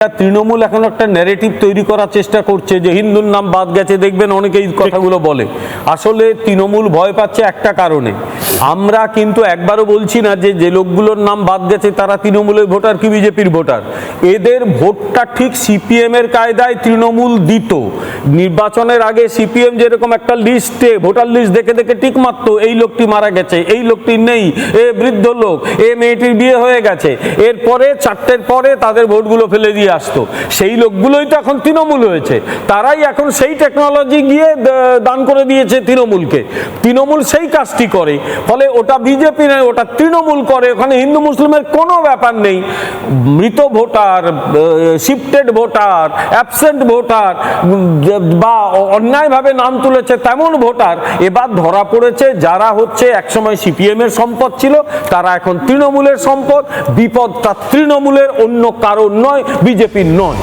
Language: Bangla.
তৃণমূল এখন একটা ন্যারেটিভ তৈরি করার চেষ্টা করছে যে হিন্দুর নাম বাদ গেছে, দেখবেন অনেকেই কথাগুলো বলে। আসলে তৃণমূল ভয় পাচ্ছে একটা কারণে, আমরা কিন্তু একবারও বলছি না যে যে লোকগুলোর নাম বাদ গেছে তারা তৃণমূলের ভোটার কি বিজেপির ভোটার। এদের ভোটটা ঠিক সিপিএম এর কায়দায় তৃণমূল দিত। নির্বাচনের আগে সিপিএম যেরকম একটা লিস্টে ভোটার লিস্ট দেখে দেখে টিক মারত, এই লোকটি মারা গেছে, এই লোকটি নেই, এ বৃদ্ধ লোক, এ মেয়েটির বিয়ে হয়ে গেছে, এরপরে চারটের পরে তাদের ভোটগুলো ফেলে দিয়ে আসতো। সেই লোকগুলোই তো এখন তৃণমূল হয়েছে, তারাই এখন সেই টেকনোলজি গিয়ে দান করে দিয়েছে তৃণমূলকে। তৃণমূল সেই কাজটি করে, ফলে ওটা বিজেপি নয়, ওটা তৃণমূল করে। ওখানে হিন্দু মুসলিমের কোনো ব্যাপার নেই। মৃত voter, shifted voter, absent voter বা অন্যায়ভাবে নাম তুলেছে তেমন ভোটার এবার ধরা পড়েছে। যারা হচ্ছে একসময় সিপিএম এর সম্পদ ছিল তারা এখন তৃণমূলের সম্পদ। বিপদটা তৃণমূলের, অন্য কারণ নয়, বিজেপির নয়।